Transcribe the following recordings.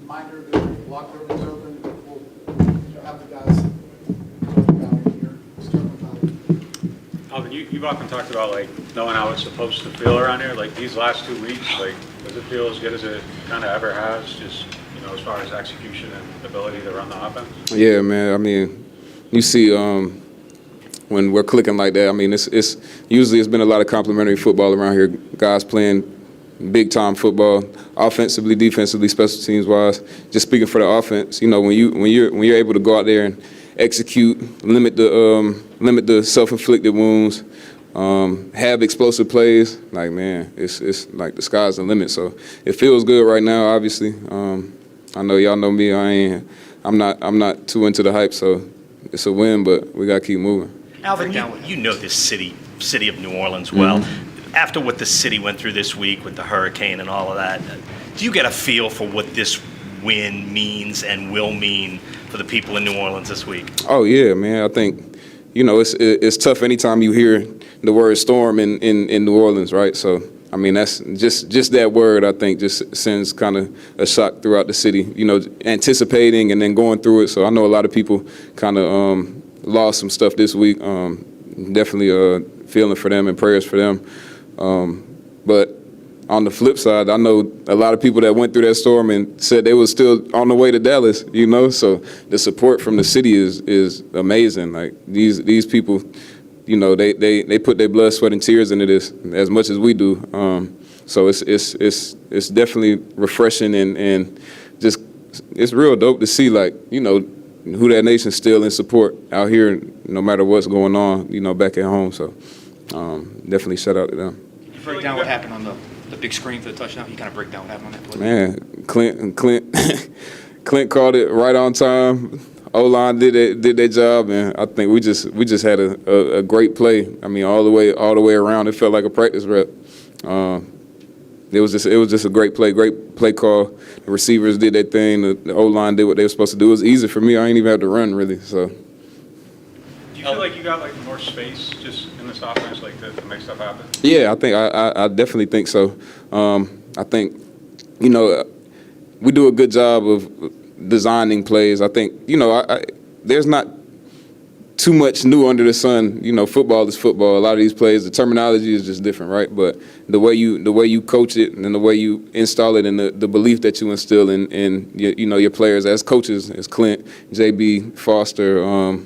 Reminder that locker room is open. We'll have the guys talk about it here. Start with Alvin. Alvin, you've often talked about like knowing how it's supposed to feel around here. Like these last 2 weeks, like does it feel as good as it kind of ever has? Just as far as execution and ability to run the offense. Yeah, man. I mean, you see, when we're clicking like that, I mean, it's usually it's been a lot of complimentary football around here. Guys playing big time football, offensively, defensively, special teams wise. Just speaking for the offense, when you're able to go out there and execute, limit the self-inflicted wounds, have explosive plays. Like, man, it's like the sky's the limit. So it feels good right now. Obviously, I know y'all know me. I'm not too into the hype. So it's a win, but we gotta keep moving. Alvin, you know this city of New Orleans well. Mm-hmm. After what the city went through this week with the hurricane and all of that, do you get a feel for what this win means and will mean for the people in New Orleans this week? Oh yeah, man. I think it's tough anytime you hear the word storm in New Orleans, right? So I mean that's just that word. I think just sends kind of a shock throughout the city. Anticipating and then going through it. So I know a lot of people kind of lost some stuff this week. Definitely feeling for them and prayers for them. But on the flip side, I know a lot of people that went through that storm and said they were still on the way to Dallas, So the support from the city is amazing. Like these people, they put their blood, sweat, and tears into this as much as we do. So it's definitely refreshing and just it's real dope to see who that nation's still in support out here, no matter what's going on, back at home. So definitely shout out to them. Can you break down what happened on the big screen for the touchdown? You kind of break down what happened on that play. Man, Clint called it right on time. O-line did their job, and I think we just had a great play. I mean, all the way around. It felt like a practice rep. It was just a great play call. The receivers did their thing. The O-line did what they were supposed to do. It was easy for me. I ain't even have to run really. So. Do you feel like you got more space just in this offense, to make stuff happen? Yeah, I think I definitely think so. I think we do a good job of designing plays. I think there's not too much new under the sun. Football is football. A lot of these plays, the terminology is just different, right? But the way you coach it and the way you install it and the belief that you instill in your players as coaches, as Clint, JB, Foster,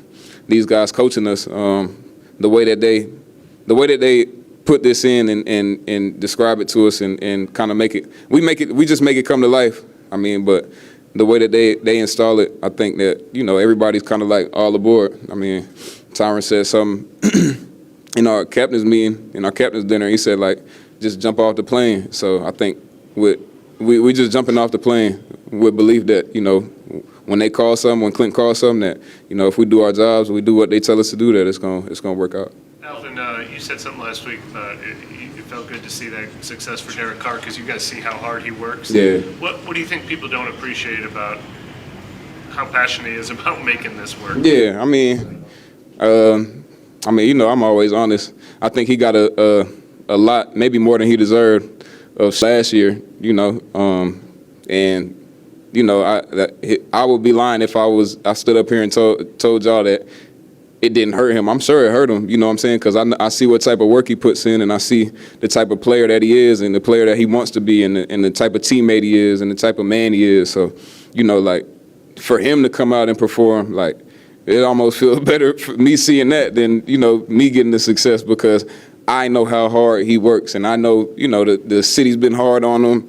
these guys coaching us, the way that they put this in and describe it to us and kind of we just make it come to life. I mean, but the way that they install it, I think that, everybody's kind of all aboard. I mean, Tyron said something in our captain's meeting, in our captain's dinner. He said, just jump off the plane. So I think we just jumping off the plane with belief that, when they call something, when Clint calls something, that, if we do our jobs, we do what they tell us to do, that it's gonna work out. Alvin, you said something last week about it felt good to see that success for Derek Carr because you guys see how hard he works. Yeah. What do you think people don't appreciate about how passionate he is about making this work? Yeah, I'm always honest. I think he got a lot, maybe more than he deserved of last year. I would be lying if I stood up here and told y'all that it didn't hurt him. I'm sure it hurt him, you know what I'm saying? Because I see what type of work he puts in, and I see the type of player that he is and the player that he wants to be and the type of teammate he is and the type of man he is. So, for him to come out and perform, it almost feels better for me seeing that than, me getting the success because I know how hard he works. And I know, the city's been hard on him.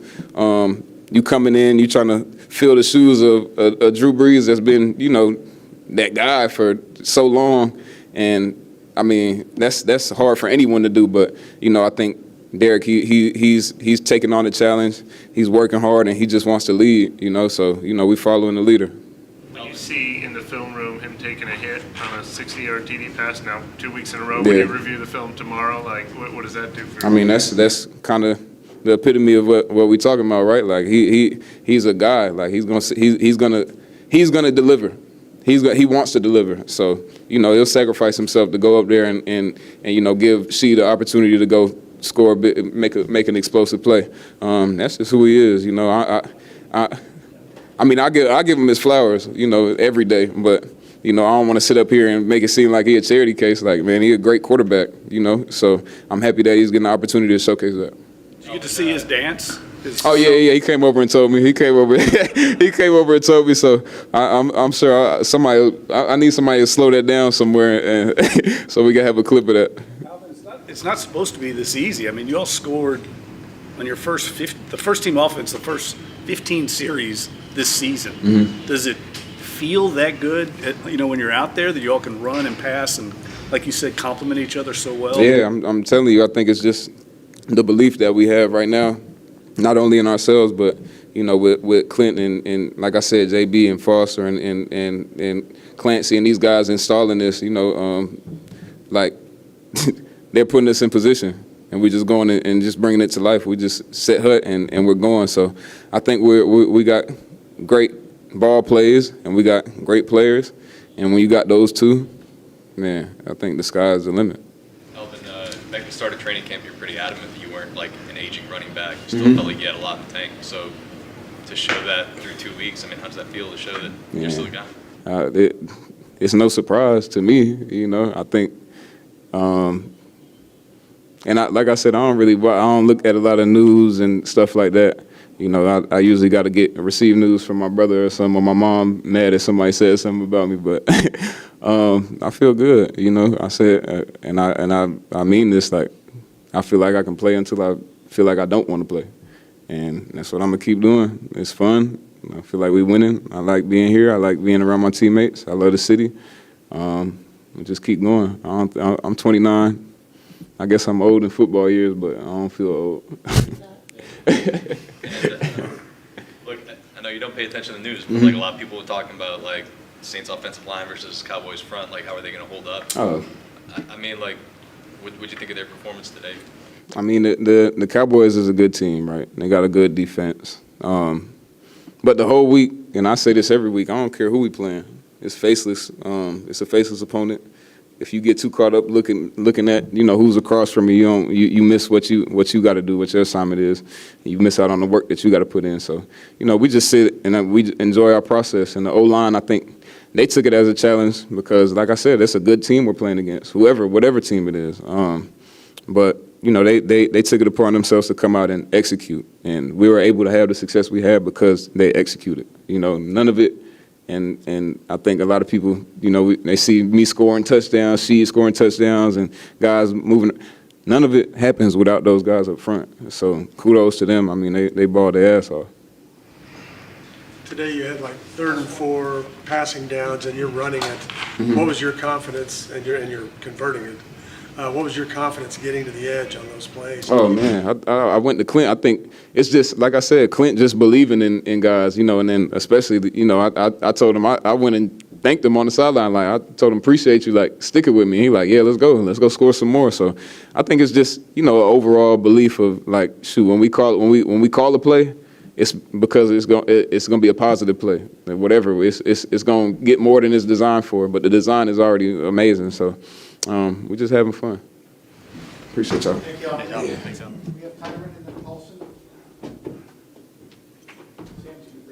You coming in, you trying to fill the shoes of Drew Brees that's been, that guy for so long, and I mean that's hard for anyone to do. But I think Derek he's taking on the challenge. He's working hard and he just wants to lead. So we following the leader. When you see in the film room him taking a hit on a 60-yard TD pass now 2 weeks in a row, when you review the film tomorrow, what does that do for you? I mean that's kind of the epitome of what we talking about, right? He's a guy. He's gonna deliver. He wants to deliver. So, he'll sacrifice himself to go up there and give Shea the opportunity to go score a bit, make an explosive play. That's just who he is. I mean, I give him his flowers, you know, every day, but. You know, I don't want to sit up here and make it seem like he a charity case. Like, man, he a great quarterback, you know. So I'm happy that he's getting the opportunity to showcase that. Did you get to see his dance? Oh yeah. He came over and told me. He came over and told me. So I'm sure I need somebody to slow that down somewhere, and so we can have a clip of that. Alvin, it's not supposed to be this easy. I mean, you all scored on your the first team offense, the first 15 series this season. Mm-hmm. Does it feel that good, you know, when you're out there that you all can run and pass and, like you said, complement each other so well? Yeah, I'm telling you, I think it's just the belief that we have right now, not only in ourselves, but you know, with Clinton and like I said, JB and Foster and Clancy and these guys installing this. You know, like they're putting us in position, and we're just going and just bringing it to life. We just set hut and we're going. So I think we got great ball plays, and we got great players, and when you got those two, man, I think the sky's the limit. Alvin, back at the start of training camp, you're pretty adamant that you weren't like an aging running back. You still felt like you had a lot in the tank. So to show that through 2 weeks, I mean, how does that feel to show that you're still a guy? It's no surprise to me, you know. I think, like I said, I don't look at a lot of news and stuff like that. You know, I usually got to receive news from my brother or something, or my mom mad if somebody said something about me. But I feel good, you know. I said, and I mean this. Like, I feel like I can play until I feel like I don't want to play, and that's what I'm gonna keep doing. It's fun. I feel like we're winning. I like being here. I like being around my teammates. I love the city. We just keep going. I'm 29. I guess I'm old in football years, but I don't feel old. Look, I know you don't pay attention to the news, but like a lot of people were talking about like Saints offensive line versus Cowboys front, like how are they going to hold up? Oh. I mean, like, what'd you think of their performance today? I mean, the Cowboys is a good team, right? They got a good defense. But the whole week, and I say this every week, I don't care who we playing. It's faceless. It's a faceless opponent. If you get too caught up looking at, you know, who's across from you, you miss what you got to do, what your assignment is. You miss out on the work that you got to put in. So, you know, we just sit and we enjoy our process. And the O-line, I think they took it as a challenge because, like I said, it's a good team we're playing against, whatever team it is. But you know, they took it upon themselves to come out and execute, and we were able to have the success we had because they executed. You know, none of it. And I think a lot of people, you know, they see me scoring touchdowns, she scoring touchdowns, and guys moving. None of it happens without those guys up front. So kudos to them. I mean, they balled their ass off. Today you had like 3rd and 4 passing downs, and you're running it. What was your confidence, and you're converting it? What was your confidence getting to the edge on those plays? Oh, man, I went to Clint. I think it's just, like I said, Clint just believing in guys, you know, and then especially, you know, I told him, I went and thanked him on the sideline. Like, I told him, appreciate you, like, stick it with me. He like, yeah, let's go score some more. So I think it's just, you know, an overall belief of, like, shoot, when we call a play, it's because it's gonna be a positive play. And whatever, it's gonna get more than it's designed for, but the design is already amazing. So we're just having fun. Appreciate y'all. Thank y'all. Thanks, Al.